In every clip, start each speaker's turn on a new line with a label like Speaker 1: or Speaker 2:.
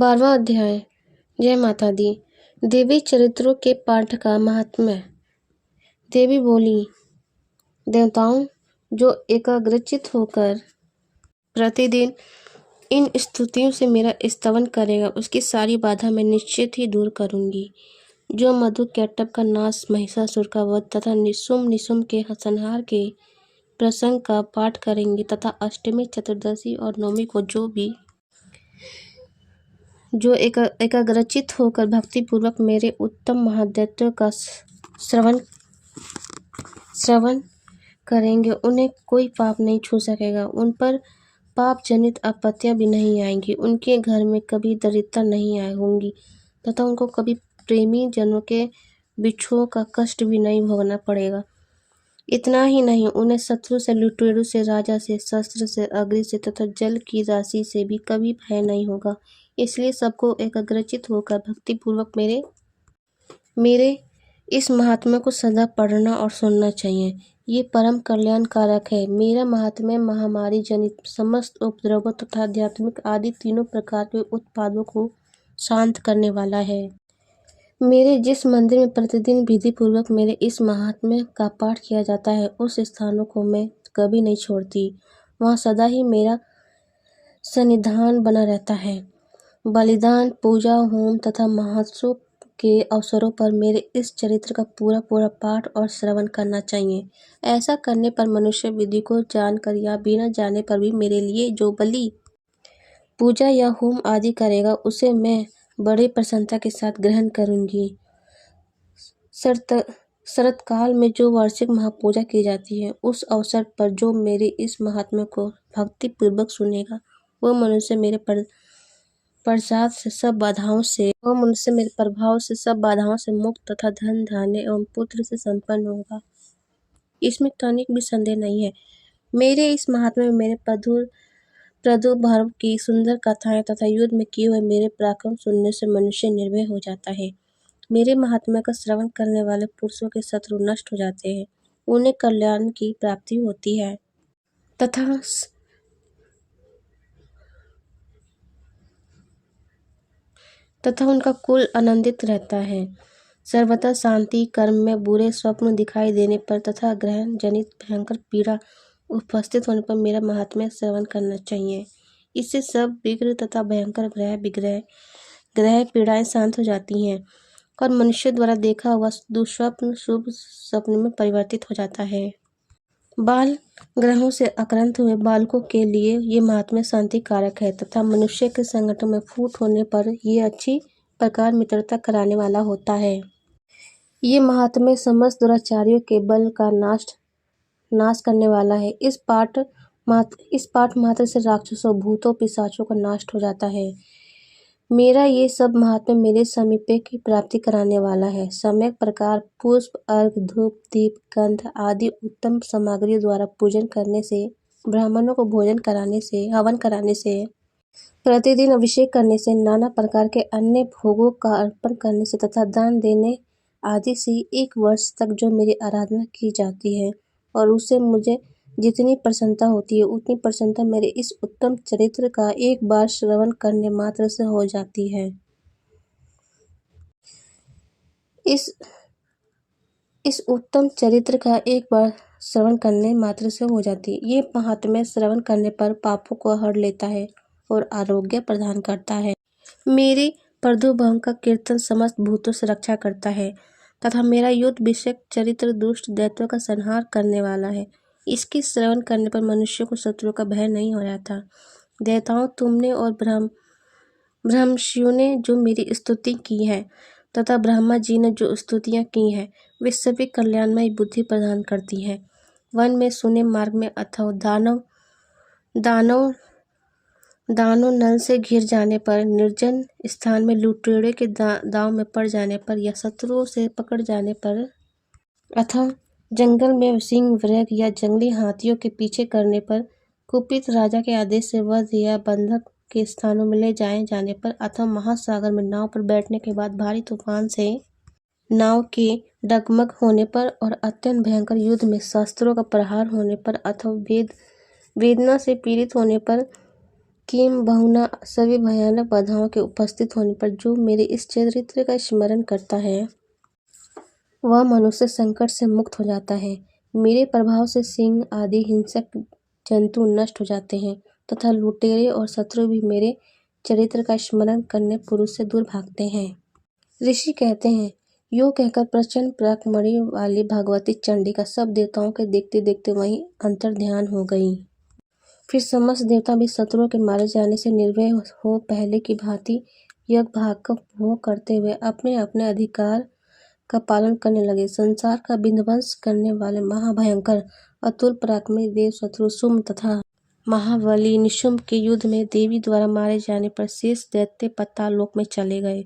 Speaker 1: 12वां अध्याय। जय माता दी। देवी चरित्रों के पाठ का महात्म्य। देवी बोली, देवताओं, जो एकाग्रचित होकर प्रतिदिन इन स्तुतियों से मेरा स्तवन करेगा, उसकी सारी बाधा मैं निश्चित ही दूर करूंगी। जो मधु कैटभ का नाश, महिषासुर का वध तथा निशुम्भ के संहार के प्रसंग का पाठ करेंगे तथा अष्टमी, चतुर्दशी और नवमी को जो एकाग्रचित होकर भक्तिपूर्वक मेरे उत्तम महादैत्यों का श्रवण करेंगे, उन्हें कोई पाप नहीं छू सकेगा। उन पर पाप जनित आपत्तियां भी नहीं आएंगी। उनके घर में कभी दरिद्रता नहीं होंगी तथा उनको कभी प्रेमी जनों के बिछुओं का कष्ट भी नहीं भोगना पड़ेगा। इतना ही नहीं, उन्हें शत्रु से, लुटेरों से, राजा से, शस्त्र से, अग्नि से तथा जल की राशि से भी कभी भय नहीं होगा। इसलिए सबको एकाग्रचित होकर भक्तिपूर्वक मेरे इस महात्म्य को सदा पढ़ना और सुनना चाहिए। ये परम कल्याणकारक है। मेरा महात्म्य महामारी जनित समस्त उपद्रवों तथा आध्यात्मिक आदि तीनों प्रकार के उत्पादों को शांत करने वाला है। मेरे जिस मंदिर में प्रतिदिन विधि पूर्वक मेरे इस महात्म्य का पाठ किया जाता है, उस स्थानों को मैं कभी नहीं छोड़ती। वहाँ सदा ही मेरा सन्निधान बना रहता है। बलिदान, पूजा, होम तथा महोत्सव के अवसरों पर मेरे इस चरित्र का पूरा पाठ और श्रवण करना चाहिए। ऐसा करने पर मनुष्य विधि को जानकर या बिना जाने पर भी मेरे लिए जो बलि, पूजा या होम आदि करेगा, उसे मैं बड़े प्रसन्नता के साथ ग्रहण करूंगी। शरतकाल में जो वार्षिक महापूजा की जाती है, उस अवसर पर जो मेरे इस महात्म्य को भक्तिपूर्वक सुनेगा, वह मनुष्य मेरे प्रभाव से सब बाधाओं से मुक्त तथा धन, धान्य एवं पुत्र से संपन्न होगा। इसमें तनिक भी संदेह नहीं है। मेरे इस महात्म्य में मेरे प्रादुर्भाव की सुंदर कथाएं तथा युद्ध में किए हुए मेरे पराक्रम सुनने से मनुष्य निर्भय हो जाता है। मेरे महात्म्य का श्रवण करने वाले पुरुषों के शत्रु नष्ट हो जाते हैं, उन्हें कल्याण की प्राप्ति होती है तथा उनका कुल आनंदित रहता है। सर्वथा शांति, कर्म में बुरे स्वप्न दिखाई देने पर तथा ग्रहण जनित भयंकर पीड़ा उपस्थित होने पर मेरा महात्म्य श्रवण करना चाहिए। इससे सब विघ्न तथा भयंकर ग्रह पीड़ाएं शांत हो जाती हैं और मनुष्य द्वारा देखा हुआ दुस्वप्न शुभ स्वप्न में परिवर्तित हो जाता है। बाल ग्रहों से आक्रांत हुए बालकों के लिए ये महात्म्य शांति कारक है तथा मनुष्य के संगठन में फूट होने पर ये अच्छी प्रकार मित्रता कराने वाला होता है। ये महात्म्य समस्त दुराचारियों के बल का नाश करने वाला है। इस पाठ मात्र से राक्षसों, भूतों, पिशाचों का नाश हो जाता है। मेरा ये सब महात्म्य मेरे समीपे की प्राप्ति कराने वाला है। सम्यक प्रकार पुष्प, अर्घ, धूप, दीप, गंध आदि उत्तम सामग्रियों द्वारा पूजन करने से, ब्राह्मणों को भोजन कराने से, हवन कराने से, प्रतिदिन अभिषेक करने से, नाना प्रकार के अन्य भोगों का अर्पण करने से तथा दान देने आदि से 1 वर्ष तक जो मेरी आराधना की जाती है और उससे मुझे जितनी प्रसन्नता होती है, उतनी प्रसन्नता मेरे इस उत्तम चरित्र का एक बार श्रवण करने मात्र से हो जाती है। इस उत्तम चरित्र का एक बार श्रवण करने मात्र से हो जाती है। ये महात्म्य श्रवण करने पर पापों को हर लेता है और आरोग्य प्रदान करता है। मेरे प्रादुर्भाव का कीर्तन समस्त भूतों से रक्षा करता है तथा मेरा युद्ध विषयक चरित्र दुष्ट दैत्यों का संहार करने वाला है। इसके श्रवण करने पर मनुष्य को शत्रुओं का भय नहीं हो रहता। देवताओं, तुमने और ब्रह्मर्षियों ने जो मेरी स्तुति की है तथा ब्रह्मा जी ने जो स्तुतियां की हैं, वे सभी कल्याणमय बुद्धि प्रदान करती हैं। वन में, सुने मार्ग में अथवा दानों नल से घिर जाने पर, निर्जन स्थान में लुटेरे के दांव में पड़ जाने पर या शत्रुओं से पकड़ जाने पर अथवा जंगल में सिंह, व्रग या जंगली हाथियों के पीछे करने पर, कुपित राजा के आदेश से वध या बंधक के स्थानों में ले जाने पर अथवा महासागर में नाव पर बैठने के बाद भारी तूफान से नाव के डगमग होने पर और अत्यंत भयंकर युद्ध में शस्त्रों का प्रहार होने पर अथवा वेदना से पीड़ित होने पर किम बहुना सभी भयानक बाधाओं के उपस्थित होने पर जो मेरे इस चरित्र का स्मरण करता है वह मनुष्य संकट से मुक्त हो जाता है। मेरे प्रभाव से सिंह आदि हिंसक जंतु नष्ट हो जाते हैं तथा लुटेरे और शत्रु भी मेरे चरित्र का स्मरण करने पुरुष से दूर भागते हैं। ऋषि कहते हैं, यो कहकर प्रचंड पराक्रमणि वाली भगवती चंडिका सब देवताओं के देखते देखते वहीं अंतर ध्यान हो गई। फिर समस्त देवता भी शत्रुओं के मारे जाने से निर्भय हो पहले की भांति यज्ञ भाग का उपभोग करते हुए अपने अपने अधिकार का पालन करने लगे। संसार का विध्वंस करने वाले महाभयंकर अतुल पराक्रमी देव शत्रु शुंभ तथा महाबली निशुंभ के युद्ध में देवी द्वारा मारे जाने पर शेष दैत्य पाताल लोक में चले गए।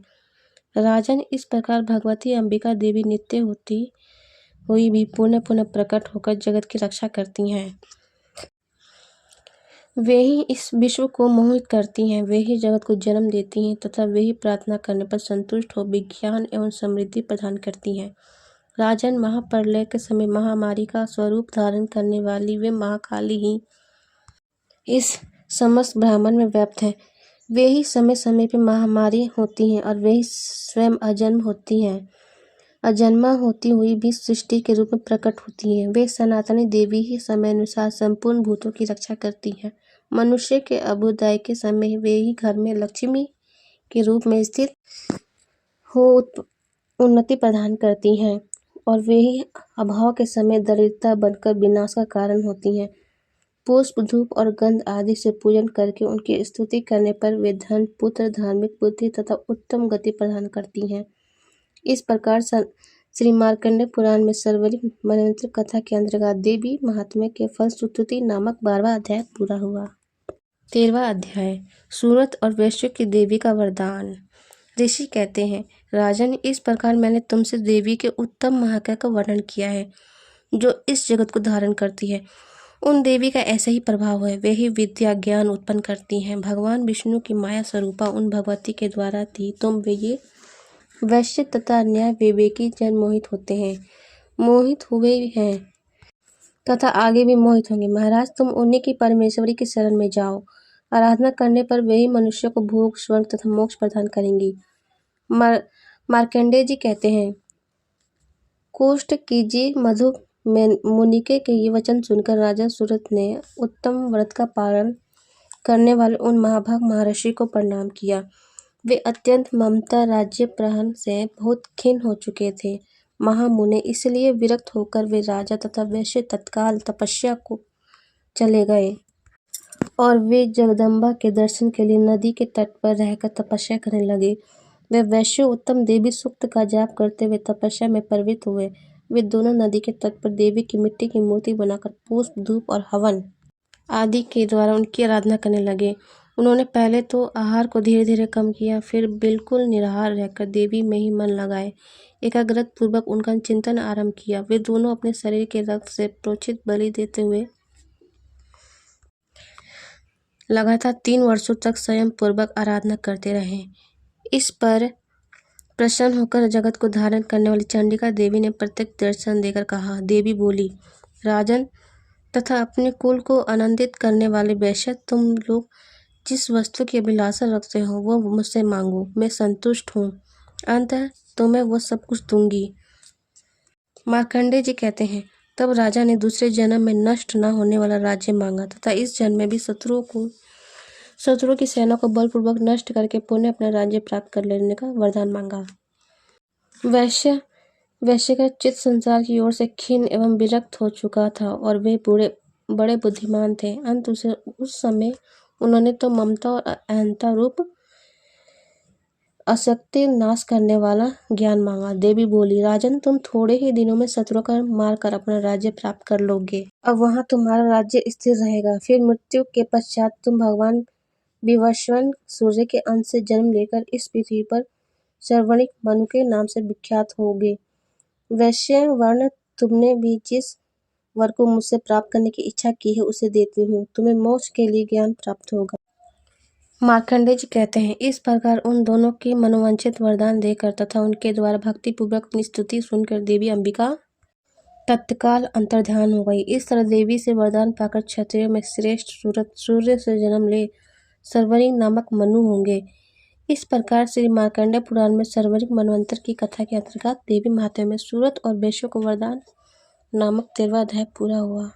Speaker 1: राजन, इस प्रकार भगवती अंबिका देवी नित्य होती हुई भी पुनः पुनः प्रकट होकर जगत की रक्षा करती हैं। वे ही इस विश्व को मोहित करती हैं, वे ही जगत को जन्म देती हैं तथा वे ही प्रार्थना करने पर संतुष्ट हो विज्ञान एवं समृद्धि प्रदान करती हैं। राजन, महाप्रलय के समय महामारी का स्वरूप धारण करने वाली वे महाकाली ही इस समस्त ब्रह्मांड में व्याप्त हैं। वे ही समय समय पर महामारी होती हैं और वे ही स्वयं अजन्मा होती हुई भी सृष्टि के रूप में प्रकट होती हैं। वे सनातनी देवी ही समय अनुसार संपूर्ण भूतों की रक्षा करती हैं। मनुष्य के अभ्युदय के समय वे ही घर में लक्ष्मी के रूप में स्थित हो उन्नति प्रदान करती हैं और वे ही अभाव के समय दरिद्रता बनकर विनाश का कारण होती हैं। पुष्प, धूप और गंध आदि से पूजन करके उनकी स्तुति करने पर वे धन, पुत्र, धार्मिक बुद्धि तथा उत्तम गति प्रदान करती हैं। इस प्रकार श्री मार्कंडेय पुराण में सर्वरी मनवंतर कथा के अंतर्गत देवी महात्म्य के फलश्रुति नामक 12वां अध्याय पूरा हुआ। 13वां अध्याय सूरत और वैश्य की देवी का वरदान। ऋषि कहते हैं, राजन, इस प्रकार मैंने तुमसे देवी के उत्तम महाकाय का वर्णन किया है जो इस जगत को धारण करती है। उन देवी का ऐसा ही प्रभाव है, वे ही विद्या ज्ञान उत्पन्न करती हैं। भगवान विष्णु की माया स्वरूपा उन भगवती के द्वारा थी तुम वे ये वैश्य तथा न्याय विवेकी जन मोहित होते हैं, मोहित हुए हैं तथा आगे भी मोहित होंगे। महाराज, तुम उन्हीं की परमेश्वरी की शरण में जाओ। आराधना करने पर वे ही मनुष्य को भोग, स्वर्ग तथा मोक्ष प्रदान करेंगी। मार्कंडेय जी कहते हैं, कोष्ठ कीजिए मधु मुनिके के ये वचन सुनकर राजा सूरत ने उत्तम व्रत का पालन करने वाले उन महाभाग महर्षि को प्रणाम किया। वे अत्यंत ममता राज्य प्रहन से बहुत खिन्न हो चुके थे। महामुने, इसलिए विरक्त होकर वे राजा तथा वैश्य तत्काल तपस्या को चले गए और वे जगदम्बा के दर्शन के लिए नदी के तट पर रहकर तपस्या करने लगे। वे वैश्य उत्तम देवी सूक्त का जाप करते हुए तपस्या में प्रवृत्त हुए। वे दोनों नदी के तट पर देवी की मिट्टी की मूर्ति बनाकर पुष्प, धूप और हवन आदि के द्वारा उनकी आराधना करने लगे। उन्होंने पहले तो आहार को धीरे धीरे कम किया, फिर बिल्कुल निराहार रहकर देवी में ही मन लगाए एकाग्रता पूर्वक उनका चिंतन आरंभ किया। वे दोनों अपने शरीर के रक्त से प्रोचित बलि देते हुए लगातार 3 वर्षों तक स्वयं पूर्वक आराधना करते रहे। इस पर प्रसन्न होकर जगत को धारण करने वाली चंडिका देवी ने प्रत्यक्ष दर्शन देकर कहा। देवी बोली, राजन तथा अपने कुल को आनंदित करने वाले वैश्य, तुम लोग जिस वस्तु की अभिलाषा रखते हो वो मुझसे मांगो, मैं संतुष्ट हूँ। अंततः तुम्हें वो सब कुछ दूंगी। मार्कंडेय जी कहते हैं, तब राजा ने दूसरे जन्म में नष्ट न होने वाला राज्य मांगा तथा इस जन्म में भी शत्रुओं की सेना को बलपूर्वक नष्ट करके पुनः अपना राज्य प्राप्त कर लेने का वरदान मांगा। वैश्य का चित्त संसार की ओर से खिन्न एवं विरक्त हो चुका था और वे बड़े बुद्धिमान थे। अंत उस समय उन्होंने तो ममता और अहंता रूप अशक्ति नाश करने वाला ज्ञान मांगा। देवी बोली, राजन, तुम थोड़े ही दिनों में शत्रु का मार कर अपना राज्य प्राप्त कर लोगे। अब वहां तुम्हारा राज्य स्थिर रहेगा। फिर मृत्यु के पश्चात तुम भगवान विवस्वान सूर्य के अंश से जन्म लेकर इस पृथ्वी पर सर्वणिक मनु के नाम से विख्यात होगे। वैश्य वर्ण, तुमने भी जिस वर को मुझसे प्राप्त करने की इच्छा की है उसे देती हूँ। तुम्हें मोक्ष के लिए ज्ञान प्राप्त होगा। मार्कंडेय जी कहते हैं, इस प्रकार उन दोनों की मनोवांछित वरदान देकर तथा उनके द्वारा भक्ति पूर्वक अपनी स्तुति सुनकर देवी अंबिका तत्काल अंतर्ध्यान हो गई। इस तरह देवी से वरदान पाकर क्षत्रियों में श्रेष्ठ सूरत सूर्य से जन्म ले सर्वरिंग नामक मनु होंगे। इस प्रकार श्री मार्कंडेय पुराण में सर्वरिंग मनवंतर की कथा के अंतर्गत देवी महात्म्य में सूरत और वैश्यों को वरदान नामक 13वां अध्याय पूरा हुआ।